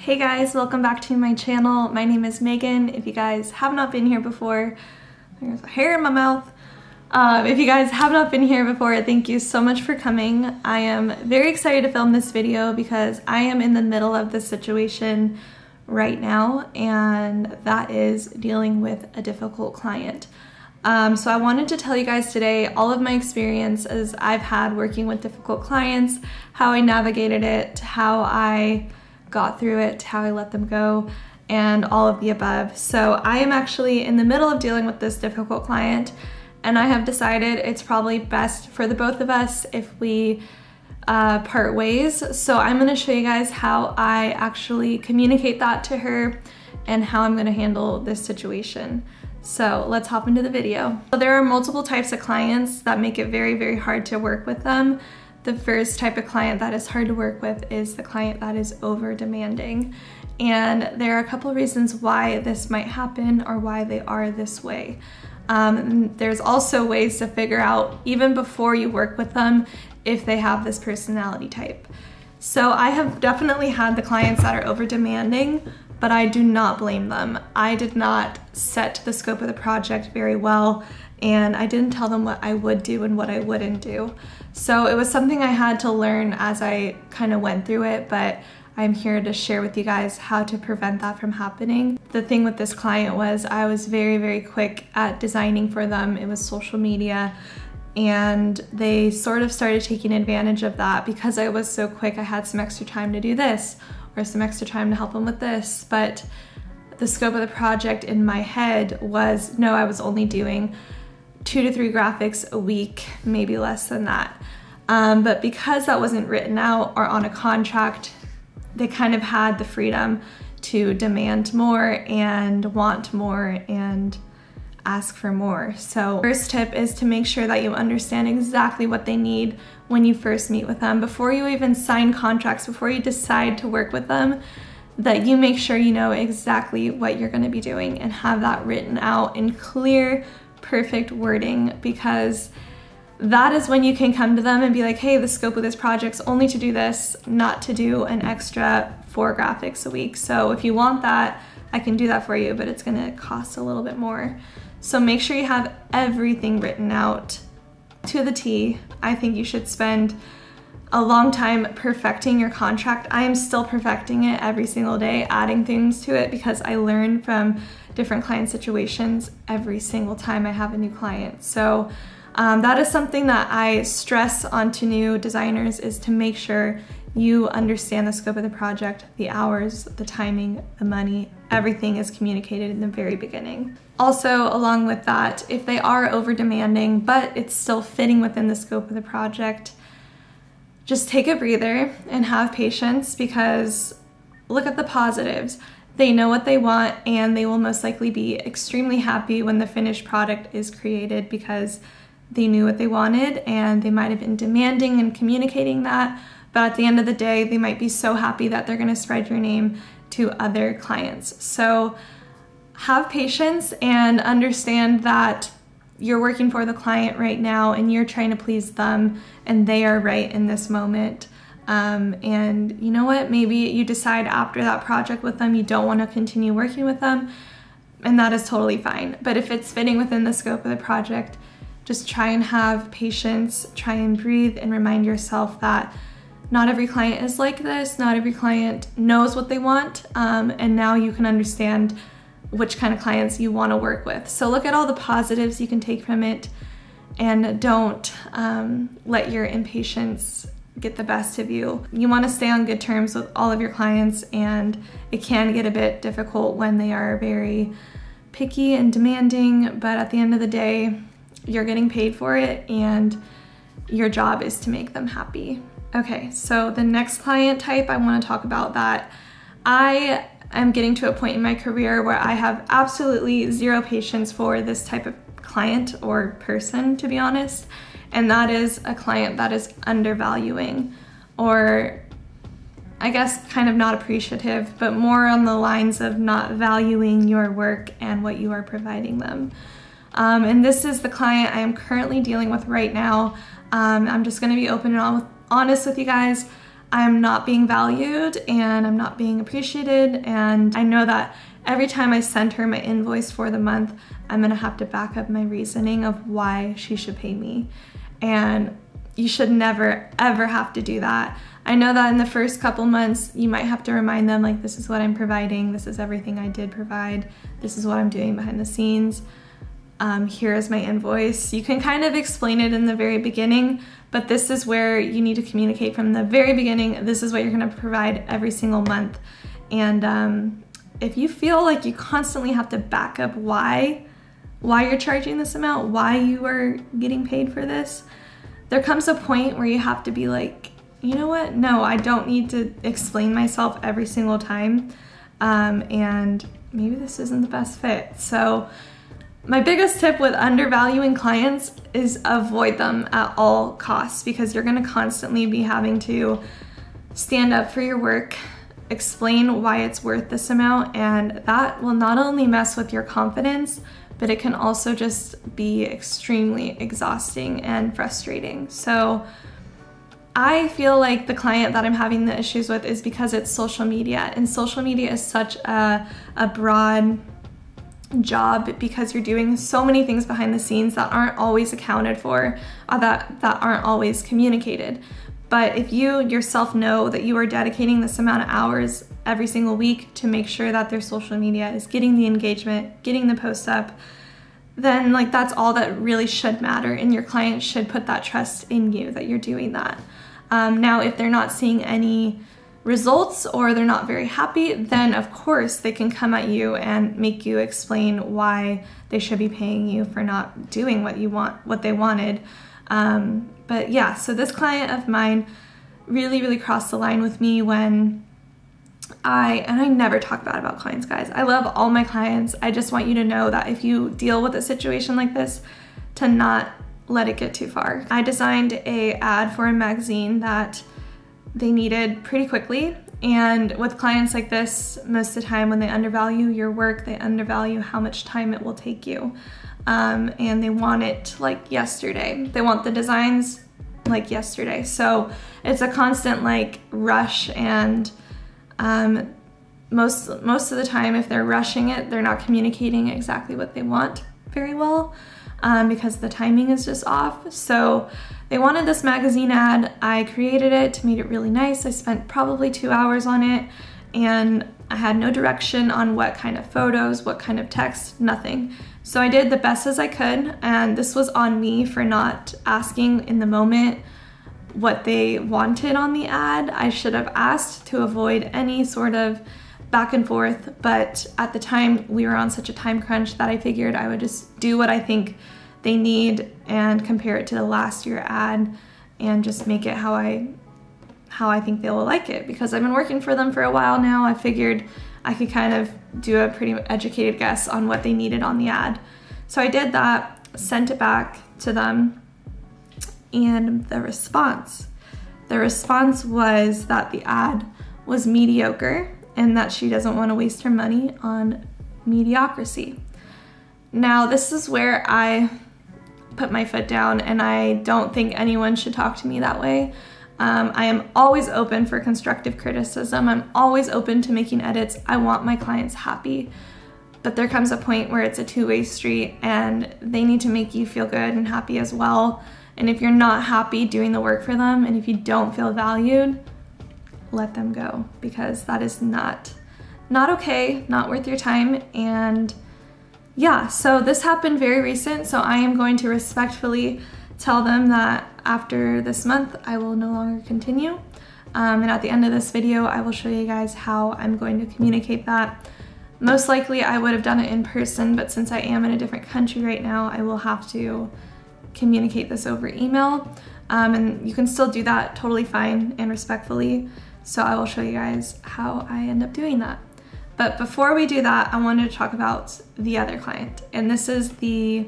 Hey guys, welcome back to my channel. My name is Megan. If you guys have not been here before, there's a hair in my mouth. If you guys have not been here before, thank you so much for coming. I am very excited to film this video because I am in the middle of this situation right now, and that is dealing with a difficult client. So I wanted to tell you guys today all of my experiences I've had working with difficult clients, how I navigated it, how I got through it, how I let them go, and all of the above. So I am actually in the middle of dealing with this difficult client, and I have decided it's probably best for the both of us if we part ways. So I'm going to show you guys how I actually communicate that to her and how I'm going to handle this situation. So let's hop into the video. So there are multiple types of clients that make it very, very hard to work with them. The first type of client that is hard to work with is the client that is over demanding. And there are a couple of reasons why this might happen or why they are this way. There's also ways to figure out, even before you work with them, if they have this personality type. So I have definitely had the clients that are over demanding, but I do not blame them. I did not set the scope of the project very well, and I didn't tell them what I would do and what I wouldn't do. So it was something I had to learn as I kind of went through it, but I'm here to share with you guys how to prevent that from happening. The thing with this client was I was very, very quick at designing for them. It was social media, and they sort of started taking advantage of that. Because I was so quick, I had some extra time to do this or some extra time to help them with this, but the scope of the project in my head was, no, I was only doing 2 to 3 graphics a week, maybe less than that. But because that wasn't written out or on a contract, they kind of had the freedom to demand more and want more and ask for more. So first tip is to make sure that you understand exactly what they need when you first meet with them. Before you even sign contracts, before you decide to work with them, that you make sure you know exactly what you're going to be doing and have that written out in clear, perfect wording, because that is when you can come to them and be like, hey, the scope of this project's only to do this, not to do an extra 4 graphics a week. So if you want that, I can do that for you, but it's gonna cost a little bit more. So make sure you have everything written out to the T. I think you should spend a long time perfecting your contract. I am still perfecting it every single day, adding things to it, because I learn from different client situations every single time I have a new client. So that is something that I stress onto new designers, is to make sure you understand the scope of the project, the hours, the timing, the money, everything is communicated in the very beginning. Also, along with that, if they are over demanding, but it's still fitting within the scope of the project, just take a breather and have patience, because look at the positives. They know what they want, and they will most likely be extremely happy when the finished product is created, because they knew what they wanted, and they might have been demanding and communicating that, but at the end of the day, they might be so happy that they're gonna spread your name to other clients. So have patience and understand that you're working for the client right now and you're trying to please them, and they are right in this moment. And you know what, maybe you decide after that project with them you don't want to continue working with them, and that is totally fine. But if it's fitting within the scope of the project, just try and have patience, try and breathe, and remind yourself that not every client is like this, not every client knows what they want, and now you can understand which kind of clients you want to work with. So look at all the positives you can take from it, and don't let your impatience get the best of you. You want to stay on good terms with all of your clients, and it can get a bit difficult when they are very picky and demanding, but at the end of the day, you're getting paid for it, and your job is to make them happy. Okay, so the next client type I want to talk about, that I am getting to a point in my career where I have absolutely zero patience for this type of client or person, to be honest, and that is a client that is undervaluing, or I guess kind of not appreciative, but more on the lines of not valuing your work and what you are providing them. And this is the client I am currently dealing with right now. I'm just going to be open and honest with you guys. I'm not being valued and I'm not being appreciated, and I know that every time I send her my invoice for the month, I'm gonna have to back up my reasoning of why she should pay me. And you should never, ever have to do that. I know that in the first couple months, you might have to remind them, like, this is what I'm providing, this is everything I did provide, this is what I'm doing behind the scenes, here is my invoice. You can kind of explain it in the very beginning, but this is where you need to communicate from the very beginning. This is what you're gonna provide every single month. And if you feel like you constantly have to back up why you're charging this amount, why you are getting paid for this, there comes a point where you have to be like, you know what? No, I don't need to explain myself every single time. And maybe this isn't the best fit. So my biggest tip with undervaluing clients is avoid them at all costs, because you're gonna constantly be having to stand up for your work, explain why it's worth this amount, and that will not only mess with your confidence, but it can also just be extremely exhausting and frustrating. So I feel like the client that I'm having the issues with is because it's social media, and social media is such a broad job, because you're doing so many things behind the scenes that aren't always accounted for, that aren't always communicated. But if you yourself know that you are dedicating this amount of hours every single week to make sure that their social media is getting the engagement, getting the posts up, then like that's all that really should matter, and your client should put that trust in you that you're doing that. Now, if they're not seeing any results or they're not very happy, then of course they can come at you and make you explain why they should be paying you for not doing what they wanted. But yeah, so this client of mine really crossed the line with me when I never talk bad about clients, guys. I love all my clients. I just want you to know that if you deal with a situation like this, to not let it get too far. I designed an ad for a magazine that they needed pretty quickly. And with clients like this, most of the time when they undervalue your work, they undervalue how much time it will take you. And they want it like yesterday. They want the designs like yesterday. So it's a constant like rush, and most of the time if they're rushing it, they're not communicating exactly what they want very well, because the timing is just off. So they wanted this magazine ad. I created it, made it really nice. I spent probably 2 hours on it, and I had no direction on what kind of photos, what kind of text, nothing. So I did the best as I could, and this was on me for not asking in the moment what they wanted on the ad. I should have asked to avoid any sort of back and forth, but at the time we were on such a time crunch that I figured I would just do what I think they need and compare it to the last year ad and just make it how I think they will like it, because I've been working for them for a while now. I figured I could kind of do a pretty educated guess on what they needed on the ad. So I did that, sent it back to them, and the response was that the ad was mediocre and that she doesn't want to waste her money on mediocrity. Now, this is where I put my foot down, and I don't think anyone should talk to me that way. I am always open for constructive criticism. I'm always open to making edits. I want my clients happy, but there comes a point where it's a two-way street, and they need to make you feel good and happy as well. And if you're not happy doing the work for them, and if you don't feel valued, let them go, because that is not okay, not worth your time. And yeah, so this happened very recent, so I am going to respectfully tell them that after this month, I will no longer continue. And at the end of this video, I will show you guys how I'm going to communicate that. Most likely I would have done it in person, but since I am in a different country right now, I will have to communicate this over email. And you can still do that totally fine and respectfully. So I will show you guys how I end up doing that. But before we do that, I wanted to talk about the other client. And this is the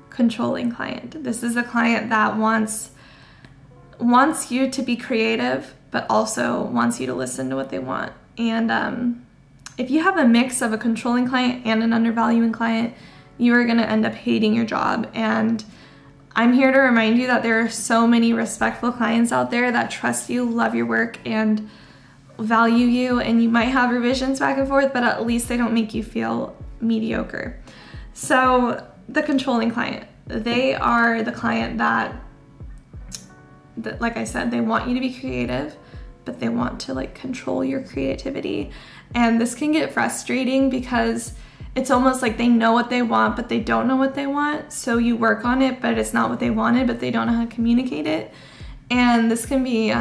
controlling client. This is a client that wants you to be creative, but also wants you to listen to what they want. And if you have a mix of a controlling client and an undervaluing client, you are gonna end up hating your job. And I'm here to remind you that there are so many respectful clients out there that trust you, love your work, and value you, and you might have revisions back and forth, but at least they don't make you feel mediocre. So the controlling client, they are the client that like I said, they want you to be creative, but they want to like control your creativity. And this can get frustrating because it's almost like they know what they want, but they don't know what they want. So you work on it, but it's not what they wanted, but they don't know how to communicate it. And this can be,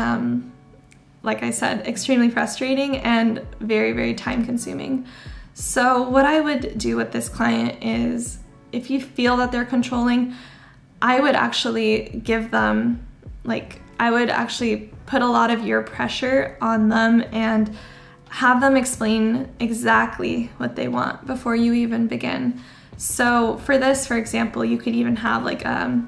like I said, extremely frustrating and very, very time consuming. So what I would do with this client is, if you feel that they're controlling, I would actually give them, I would actually put a lot of your pressure on them and have them explain exactly what they want before you even begin. So for this, for example, you could even have like a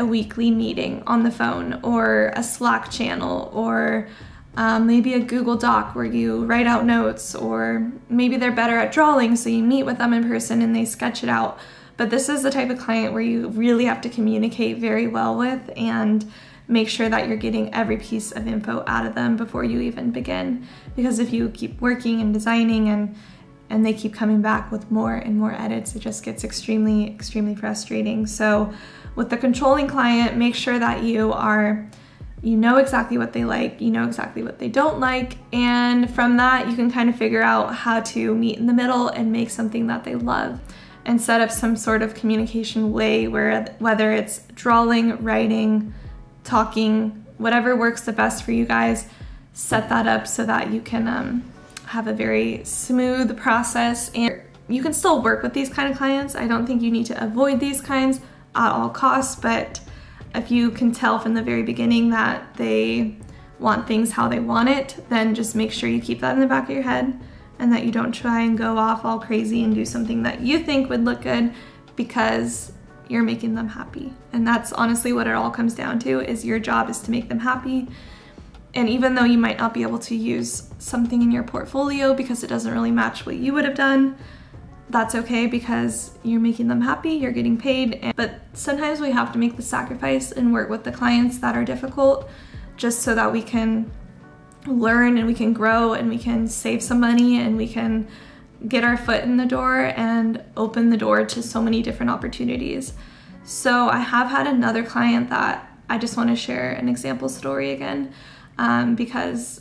weekly meeting on the phone, or a Slack channel, or maybe a Google Doc where you write out notes, or maybe they're better at drawing, so you meet with them in person and they sketch it out. But this is the type of client where you really have to communicate very well with and make sure that you're getting every piece of info out of them before you even begin. Because if you keep working and designing and they keep coming back with more and more edits, it just gets extremely, extremely frustrating. So with the controlling client, make sure that you know exactly what they like, you know exactly what they don't like, and from that you can kind of figure out how to meet in the middle and make something that they love, and set up some sort of communication way where, whether it's drawing, writing, talking, whatever works the best for you guys, set that up so that you can have a very smooth process. And you can still work with these kind of clients. I don't think you need to avoid these kinds at all costs, but if you can tell from the very beginning that they want things how they want it, then just make sure you keep that in the back of your head, and that you don't try and go off all crazy and do something that you think would look good because you're making them happy. And that's honestly what it all comes down to, is your job is to make them happy. And even though you might not be able to use something in your portfolio because it doesn't really match what you would have done, that's okay, because you're making them happy, you're getting paid. But sometimes we have to make the sacrifice and work with the clients that are difficult, just so that we can learn and we can grow and we can save some money and we can get our foot in the door and open the door to so many different opportunities. So I have had another client that I just want to share an example story again, because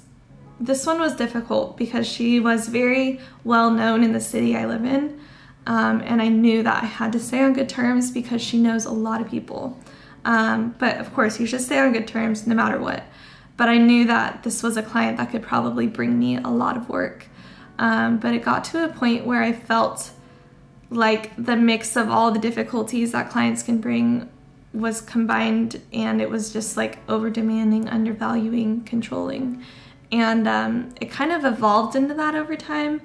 this one was difficult because she was very well known in the city I live in, and I knew that I had to stay on good terms because she knows a lot of people. But of course you should stay on good terms no matter what. But I knew that this was a client that could probably bring me a lot of work. But it got to a point where I felt like the mix of all the difficulties that clients can bring was combined, and it was just like over demanding, undervaluing, controlling. And it kind of evolved into that over time.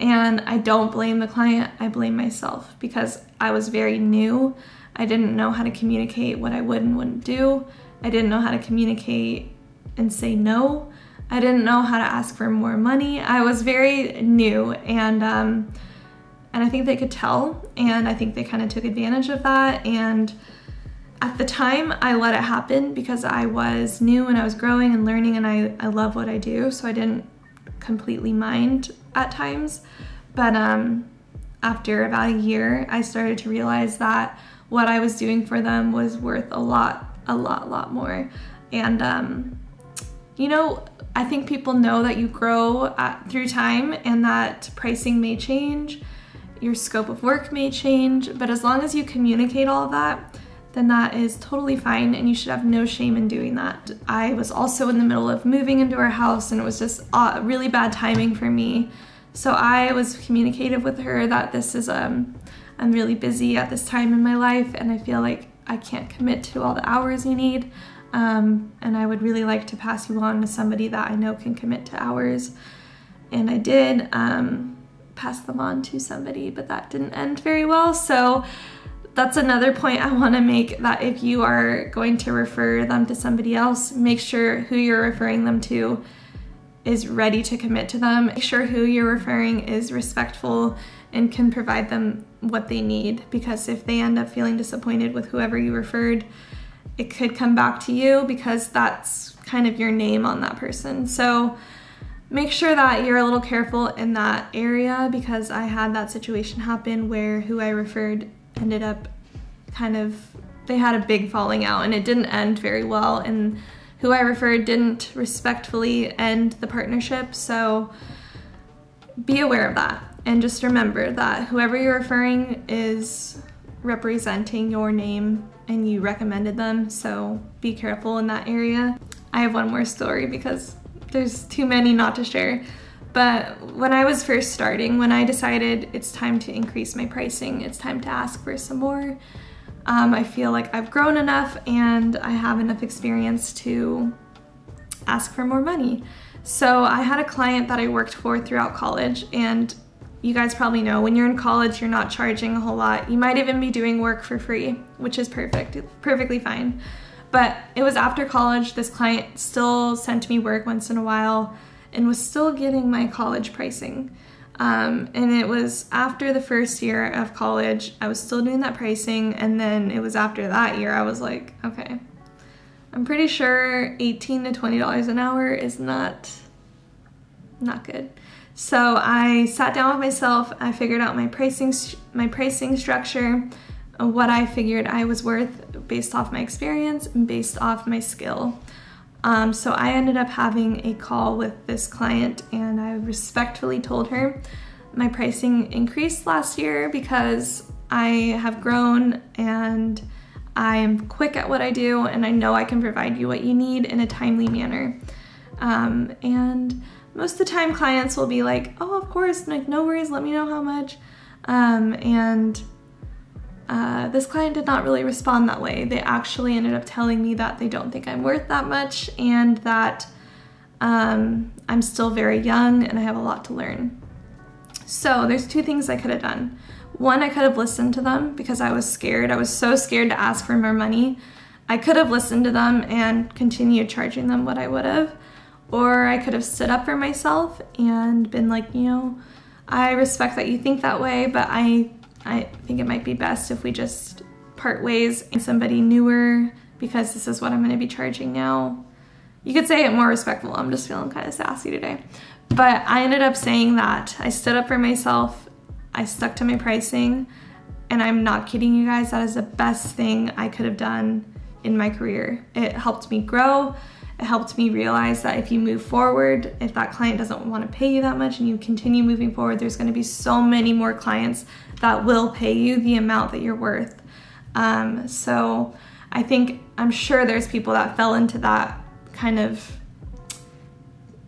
And I don't blame the client, I blame myself, because I was very new. I didn't know how to communicate what I would and wouldn't do. I didn't know how to communicate and say no. I didn't know how to ask for more money. I was very new, and I think they could tell, and I think they kind of took advantage of that. And at the time I let it happen because I was new and I was growing and learning, and I love what I do, so I didn't completely mind at times. But after about a year, I started to realize that what I was doing for them was worth a lot more. And you know, I think people know that you grow through time, and that pricing may change, your scope of work may change, but as long as you communicate all of that, then that is totally fine, and you should have no shame in doing that. I was also in the middle of moving into our house, and it was just really bad timing for me. So I was communicative with her that this is, I'm really busy at this time in my life, and I feel like I can't commit to all the hours you need. And I would really like to pass you on to somebody that I know can commit to hours. And I did pass them on to somebody, but that didn't end very well. So that's another point I want to make, that if you are going to refer them to somebody else, make sure who you're referring them to is ready to commit to them. Make sure who you're referring is respectful and can provide them what they need, because if they end up feeling disappointed with whoever you referred, it could come back to you because that's kind of your name on that person. So make sure that you're a little careful in that area, because I had that situation happen where who I referred ended up they had a big falling out and it didn't end very well, and who I referred didn't respectfully end the partnership. So be aware of that, and just remember that whoever you're referring is representing your name and you recommended them, so be careful in that area. I have one more story because there's too many not to share. But when I was first starting, when I decided it's time to increase my pricing, it's time to ask for some more, I feel like I've grown enough and I have enough experience to ask for more money. So I had a client that I worked for throughout college, and you guys probably know when you're in college, you're not charging a whole lot. You might even be doing work for free, which is perfectly fine. But it was after college, this client still sent me work once in a while and was still getting my college pricing. And it was after the first year of college, I was still doing that pricing, and then it was after that year, I was like, okay, I'm pretty sure $18 to $20 an hour is not good. So I sat down with myself, I figured out my pricing structure, what I figured I was worth based off my experience and based off my skill. So I ended up having a call with this client, and I respectfully told her my pricing increased last year because I have grown and I'm quick at what I do, and I know I can provide you what you need in a timely manner. And most of the time clients will be like, oh, of course, like, no worries, let me know how much. This client did not really respond that way. They actually ended up telling me that they don't think I'm worth that much, and that I'm still very young and I have a lot to learn. So there's two things I could have done. One, I could have listened to them because I was scared. I was so scared to ask for more money. I could have listened to them and continued charging them what I would have. Or I could have stood up for myself and been like, you know, I respect that you think that way, but I think it might be best if we just part ways and somebody newer, because this is what I'm going to be charging now. You could say it more respectful. I'm just feeling kind of sassy today. But I ended up saying that. I stood up for myself. I stuck to my pricing, and I'm not kidding you guys. That is the best thing I could have done in my career. It helped me grow. It helped me realize that if you move forward, if that client doesn't want to pay you that much and you continue moving forward, there's going to be so many more clients that will pay you the amount that you're worth. So I'm sure there's people that fell into that kind of,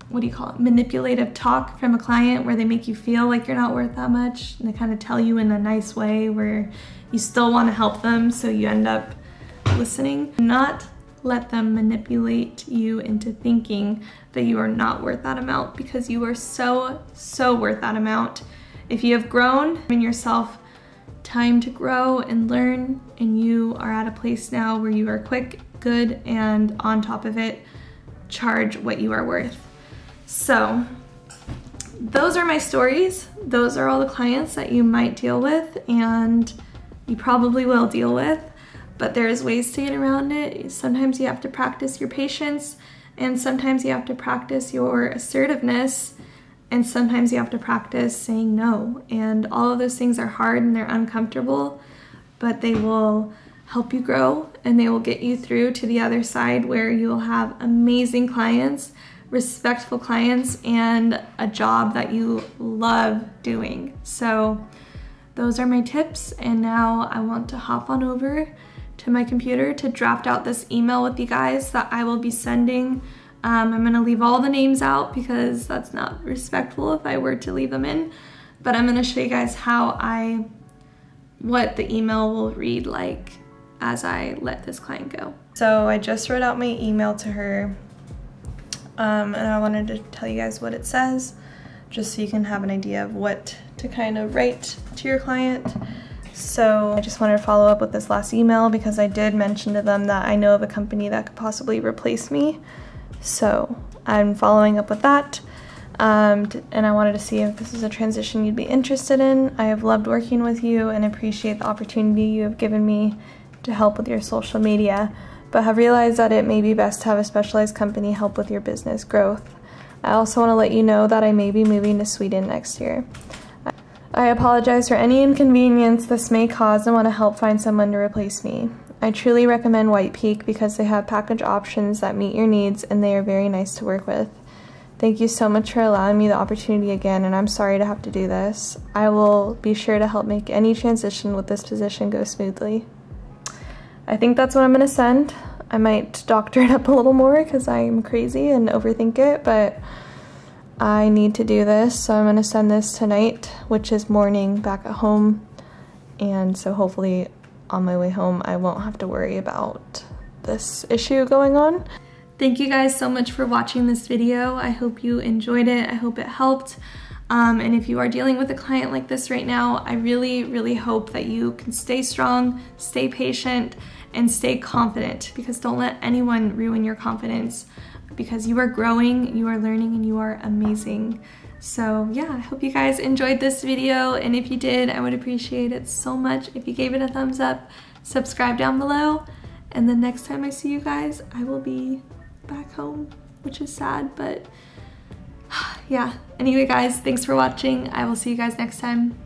what do you call it, manipulative talk from a client where they make you feel like you're not worth that much, and they kind of tell you in a nice way where you still want to help them, so you end up listening. Not let them manipulate you into thinking that you are not worth that amount, because you are so worth that amount. If you have grown in yourself, time to grow and learn, and you are at a place now where you are quick, good, and on top of it, charge what you are worth. So those are my stories. Those are all the clients that you might deal with, and you probably will deal with. But there's ways to get around it. Sometimes you have to practice your patience, and sometimes you have to practice your assertiveness, and sometimes you have to practice saying no. And all of those things are hard and they're uncomfortable, but they will help you grow, and they will get you through to the other side where you'll have amazing clients, respectful clients, and a job that you love doing. So those are my tips, and now I want to hop on over to my computer to draft out this email with you guys that I will be sending. I'm gonna leave all the names out because that's not respectful if I were to leave them in, but I'm gonna show you guys what the email will read like as I let this client go. So I just wrote out my email to her, and I wanted to tell you guys what it says, just so you can have an idea of what to kind of write to your client. So I just wanted to follow up with this last email because I did mention to them that I know of a company that could possibly replace me. So I'm following up with that. And I wanted to see if this is a transition you'd be interested in. I have loved working with you and appreciate the opportunity you have given me to help with your social media, but have realized that it may be best to have a specialized company help with your business growth. I also want to let you know that I may be moving to Sweden next year. I apologize for any inconvenience this may cause and want to help find someone to replace me. I truly recommend White Peak because they have package options that meet your needs and they are very nice to work with. Thank you so much for allowing me the opportunity again, and I'm sorry to have to do this. I will be sure to help make any transition with this position go smoothly. I think that's what I'm going to send. I might doctor it up a little more because I'm crazy and overthink it, but I need to do this, so I'm going to send this tonight, which is morning back at home, and so hopefully on my way home I won't have to worry about this issue going on. Thank you guys so much for watching this video. I hope you enjoyed it. I hope it helped. And if you are dealing with a client like this right now, I really hope that you can stay strong, stay patient, and stay confident, because don't let anyone ruin your confidence, because you are growing, you are learning, and you are amazing. So yeah, I hope you guys enjoyed this video, and if you did, I would appreciate it so much if you gave it a thumbs up, subscribe down below, and the next time I see you guys, I will be back home, which is sad, but yeah. Anyway guys, thanks for watching. I will see you guys next time.